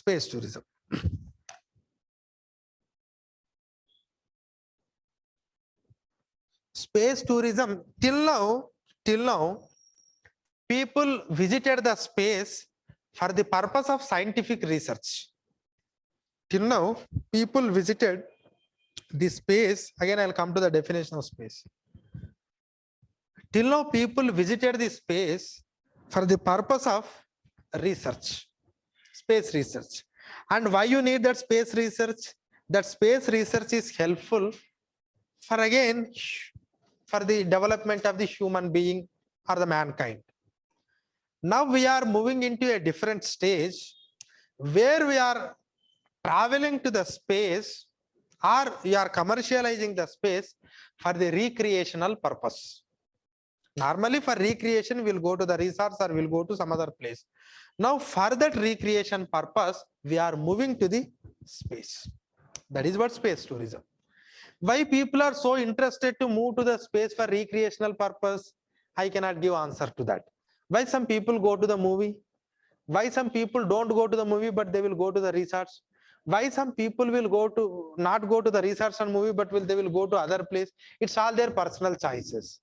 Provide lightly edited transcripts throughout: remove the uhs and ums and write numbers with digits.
Space tourism. Space tourism, till now, people visited the space for the purpose of scientific research. Till now, people visited the space. Again, I'll come to the definition of space. Till now, people visited the space for the purpose of research, space research. And why you need that space research? That space research is helpful for, again, for the development of the human being or the mankind. Now we are moving into a different stage where we are traveling to the space, or we are commercializing the space for the recreational purpose. Normally for recreation, we'll go to the resorts or we'll go to some other place. Now for that recreation purpose, we are moving to the space. That is what space tourism. Why people are so interested to move to the space for recreational purpose? I cannot give answer to that. Why some people go to the movie? Why some people don't go to the movie but they will go to the resorts? Why some people will not go to the resorts and movie but they will go to other place? It's all their personal choices.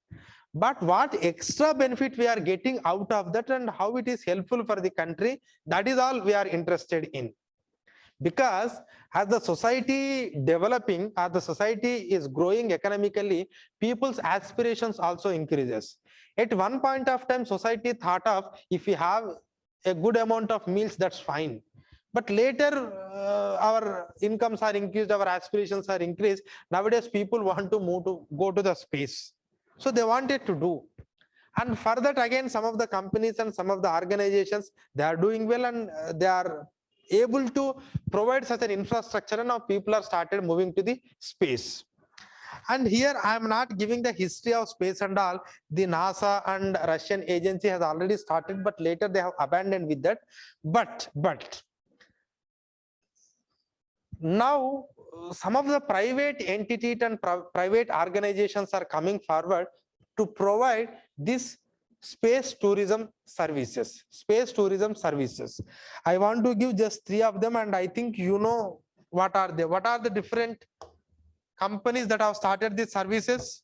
But what extra benefit we are getting out of that and how it is helpful for the country, that is all we are interested in. Because as the society developing, as the society is growing economically, people's aspirations also increases. At one point of time, society thought of, if we have a good amount of meals, that's fine. But later, our incomes are increased, our aspirations are increased. Nowadays, people want to go to the space. So they wanted to do. And for that, again, some of the companies and some of the organizations, they are doing well and they are able to provide such an infrastructure, and now people are started moving to the space. And here I am not giving the history of space and all. The NASA and Russian agency has already started, but later they have abandoned with that. But now some of the private entities and private organizations are coming forward to provide this space tourism services. I want to give just 3 of them, and I think you know what are they. What are the different companies that have started these services?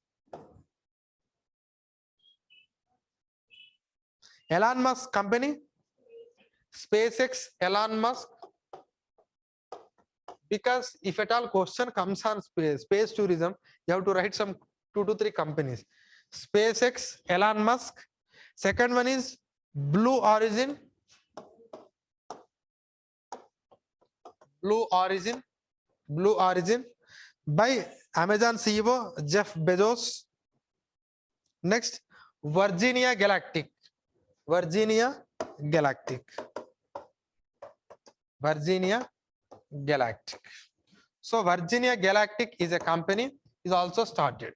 Elon Musk company, SpaceX, Elon Musk. Because if at all question comes on space tourism, you have to write some 2 to 3 companies. SpaceX, Elon Musk. Second one is Blue Origin. Blue Origin by Amazon CEO Jeff Bezos. Next, Virginia Galactic. So Virginia Galactic is a company, is also started.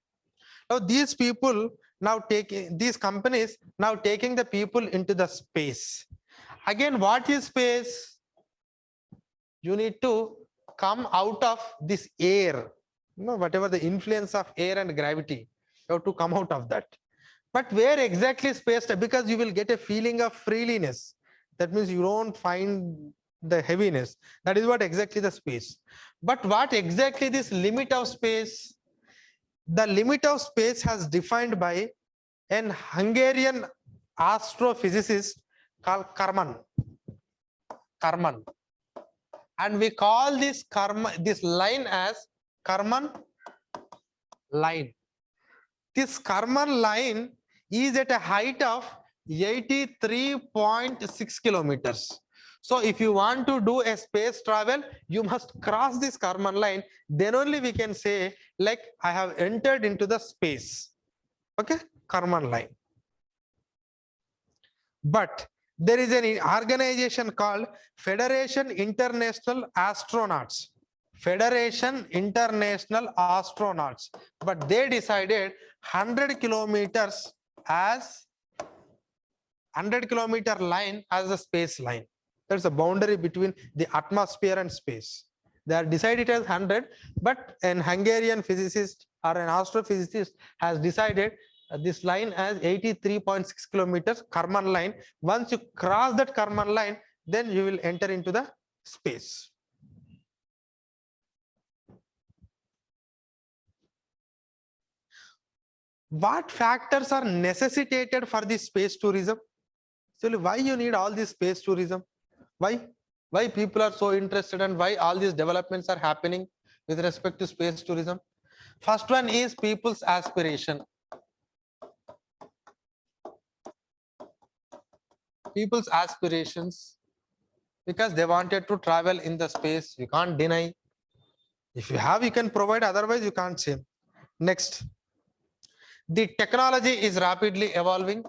Now these people now these companies now taking the people into the space. Again, what is space? You need to come out of this air, whatever the influence of air and gravity, you have to come out of that. But where exactly space? Because you will get a feeling of freeliness. That means you don't find the heaviness. That is what exactly the space. But what exactly this limit of space? The limit of space has defined by an Hungarian astrophysicist called Karman. And we call this line as Karman line. This Karman line is at a height of 83.6 kilometers. So if you want to do a space travel, you must cross this Karman line. Then only we can say, like, I have entered into the space. Okay, Karman line. But there is an organization called Federation International Astronauts. But they decided 100 kilometers as 100-kilometer line as a space line. There's a boundary between the atmosphere and space. They are decided as 100, but an Hungarian physicist or an astrophysicist has decided this line as 83.6 kilometers Karman line. Once you cross that Karman line, then you will enter into the space. What factors are necessitated for the space tourism? So why you need all this space tourism? Why people are so interested and why all these developments are happening with respect to space tourism? First one is people's aspiration. People's aspirations, because they wanted to travel in the space. You can't deny. If you have, you can provide, otherwise you can't say. Next, the technology is rapidly evolving.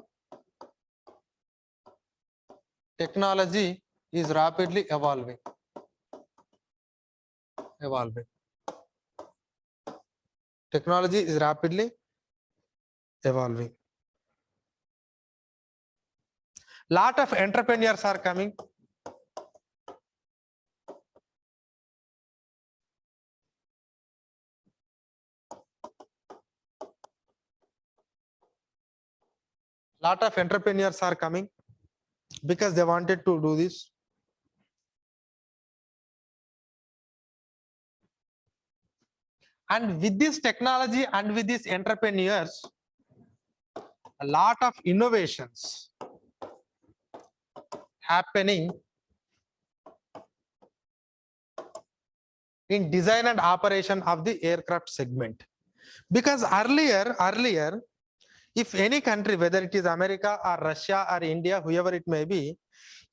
Technology is rapidly evolving. Technology is rapidly evolving. Lot of entrepreneurs are coming. Lot of entrepreneurs are coming because they wanted to do this. And with this technology and with these entrepreneurs, a lot of innovations happening in design and operation of the aircraft segment. Because earlier, if any country, whether it is America or Russia or India, whoever it may be,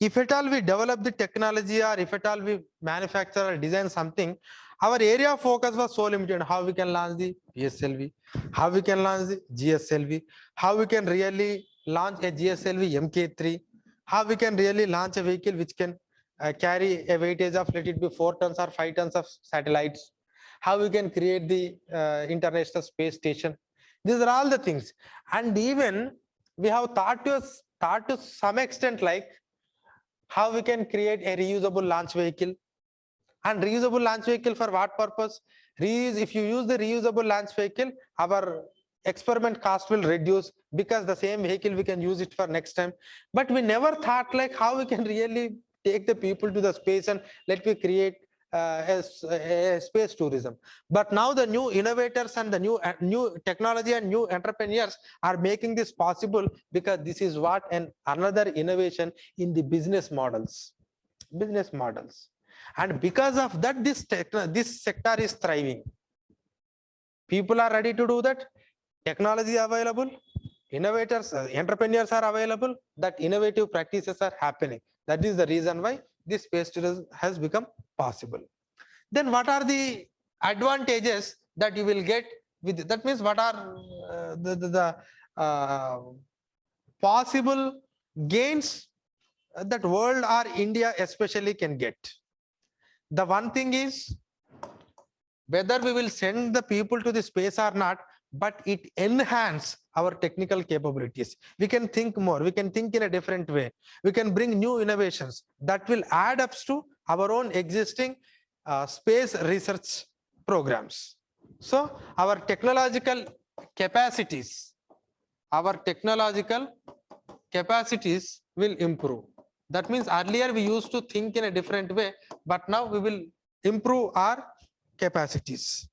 if at all we develop the technology or if at all we manufacture or design something, our area of focus was so limited. How we can launch the PSLV, how we can launch the GSLV, how we can really launch a GSLV Mk3, how we can really launch a vehicle which can carry a weightage of, let it be 4 tons or 5 tons of satellites, how we can create the International Space Station. These are all the things. And even we have thought to some extent, like how we can create a reusable launch vehicle. And reusable launch vehicle for what purpose? If you use the reusable launch vehicle, our experiment cost will reduce, because the same vehicle we can use it for next time. But we never thought like how we can really take the people to the space and let me create a space tourism. But now the new innovators and the new technology and new entrepreneurs are making this possible, because this is what another innovation in the business models. And because of that, this sector is thriving. People are ready to do that. Technology available, innovators, entrepreneurs are available, that innovative practices are happening. That is the reason why this space tourism has become possible. Then what are the advantages that you will get with it? That means what are the possible gains that world or India especially can get? The one thing is whether we will send the people to the space or not, but it enhance our technical capabilities. We can think more, we can think in a different way, we can bring new innovations that will add up to our own existing space research programs. So our technological capacities will improve. That means earlier we used to think in a different way, but now we will improve our capacities.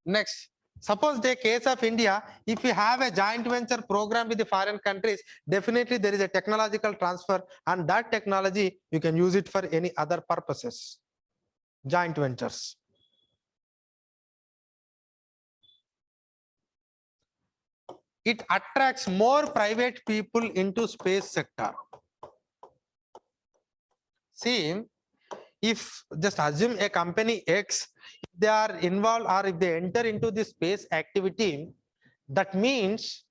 Next, suppose the case of India, if we have a joint venture program with the foreign countries, definitely there is a technological transfer, and that technology you can use it for any other purposes. Joint ventures. It attracts more private people into space sector. See, if just assume a company X, if they are involved or if they enter into the space activity, that means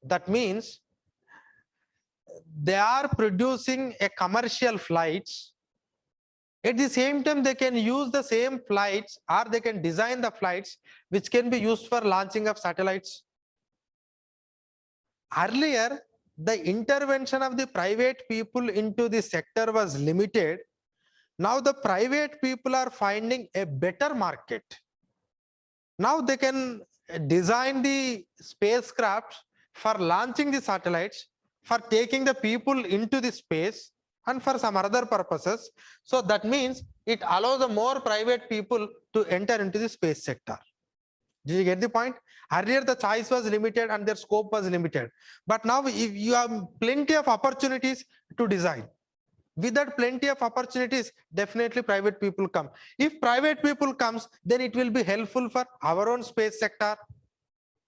they are producing a commercial flights. At the same time, they can use the same flights, or they can design the flights which can be used for launching of satellites. Earlier, the intervention of the private people into the sector was limited. Now the private people are finding a better market. Now they can design the spacecraft for launching the satellites, for taking the people into the space and for some other purposes. So that means it allows the more private people to enter into the space sector. Did you get the point? Earlier, the choice was limited and their scope was limited. But now, if you have plenty of opportunities to design, with that plenty of opportunities, definitely private people come. If private people comes, then it will be helpful for our own space sector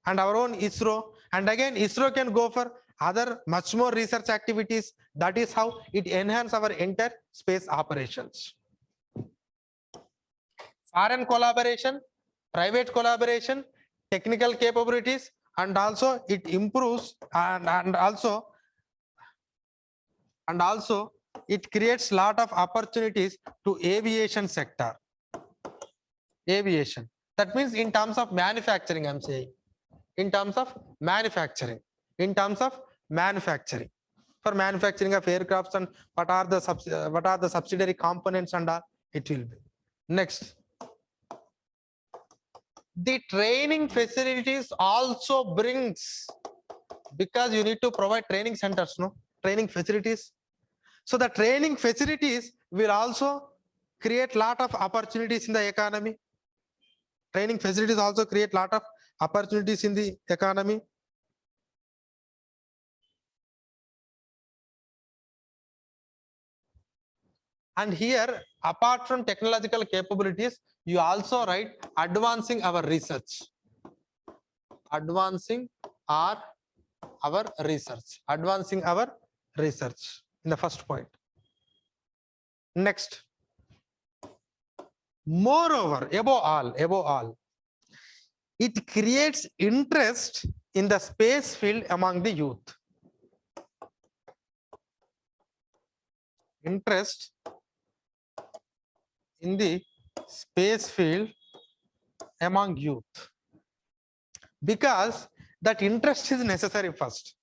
and our own ISRO. And again, ISRO can go for other much more research activities. That is how it enhances our entire space operations. Foreign collaboration, private collaboration, technical capabilities, and also it improves and also it creates lot of opportunities to aviation sector. Aviation. That means in terms of manufacturing, I'm saying. In terms of manufacturing. In terms of manufacturing. For manufacturing of aircrafts and what are the subsidiary components and all, it will be. Next. The training facilities also brings, because you need to provide training centers, no? Training facilities. So the training facilities will also create lot of opportunities in the economy. Training facilities also create lot of opportunities in the economy. And here, apart from technological capabilities, you also write advancing our research. Advancing our research. Advancing our research in the first point. Next. Moreover, above all, it creates interest in the space field among the youth. Interest in the space field among youth, because that interest is necessary first.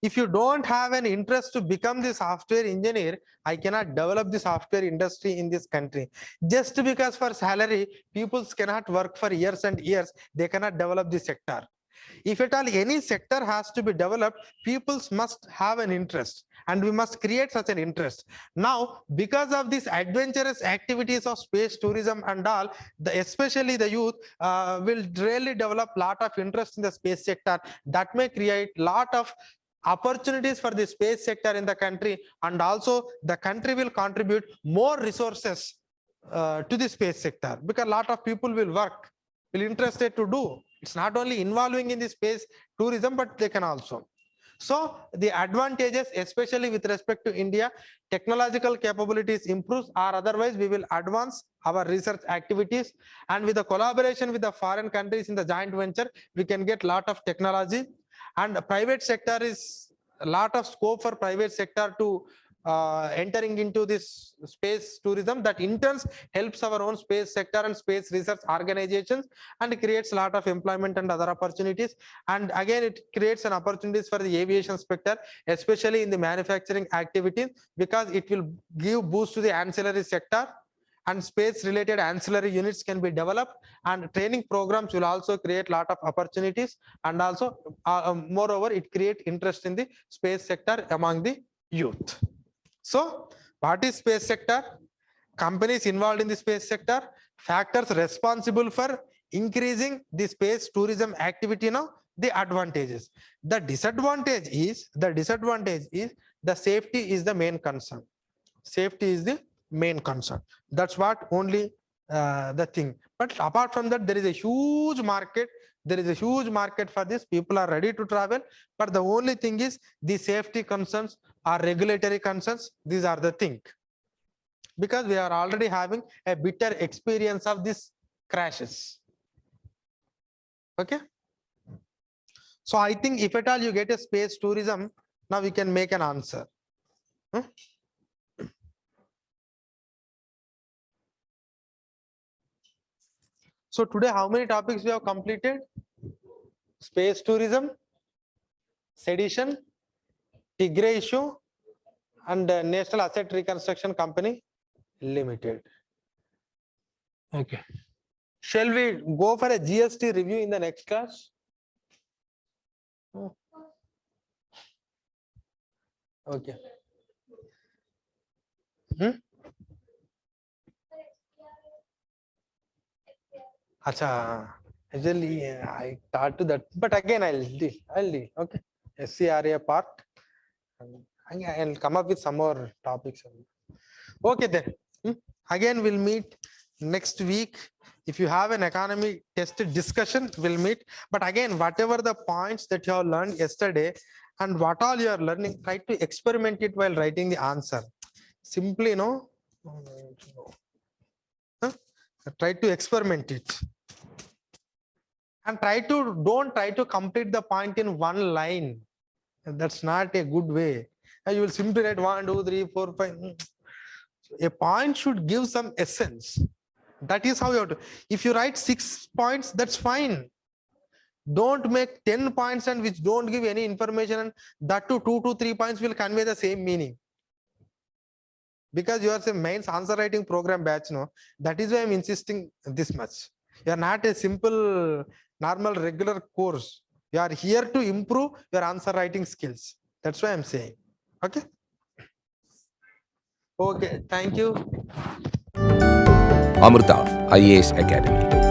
If you don't have an interest to become the software engineer, I cannot develop the software industry in this country. Just because for salary, people cannot work for years and years, they cannot develop the sector. If at all any sector has to be developed, people must have an interest, and we must create such an interest. Now, because of these adventurous activities of space tourism and all, especially the youth will really develop lot of interest in the space sector. That may create lot of opportunities for the space sector in the country, and also the country will contribute more resources to the space sector, because a lot of people will interested to do. It's not only involving in the space tourism, but they can also. So the advantages, especially with respect to India, technological capabilities improves, or otherwise we will advance our research activities, and with the collaboration with the foreign countries in the joint venture, we can get lot of technology. And the private sector is a lot of scope for private sector to entering into this space tourism, that in turn helps our own space sector and space research organizations, and creates a lot of employment and other opportunities. And again, it creates an opportunities for the aviation sector, especially in the manufacturing activities, because it will give boost to the ancillary sector, and space related ancillary units can be developed, and training programs will also create lot of opportunities, and also moreover it create interest in the space sector among the youth. So what is space sector? Companies involved in the space sector, factors responsible for increasing the space tourism activity. Now the advantages. The disadvantage is the safety is the main concern. Safety is the main concern. That's what only the thing. But apart from that, there is a huge market. There is a huge market for this. People are ready to travel. But the only thing is the safety concerns or regulatory concerns. These are the thing. Because we are already having a bitter experience of these crashes. Okay. So I think if at all you get a space tourism, now we can make an answer. So today, how many topics we have completed? Space tourism, sedition, Tigray issue, and National Asset Reconstruction Company Limited. Okay. Shall we go for a GST review in the next class? Okay. Hmm? Acha, actually I thought to that, but again I'll deal. Okay. SCRA part, and I'll come up with some more topics. Okay then. Hmm? Again, we'll meet next week. If you have an economy test discussion, we'll meet. But again, whatever the points that you have learned yesterday and what all you are learning, try to experiment it while writing the answer. Simply, huh? Try to experiment it. And don't try to complete the point in one line. That's not a good way. You will simply write 1, 2, 3, 4, 5. A point should give some essence. That is how you have to. If you write 6 points, that's fine. Don't make 10 points and which don't give any information, and that to 2 to 3 points will convey the same meaning. Because you are some main answer writing program batch, no. That is why I'm insisting this much. You are not a simple, normal, regular course. You are here to improve your answer writing skills. That's why I'm saying. Okay. Okay. Thank you. Amrita IAS Academy.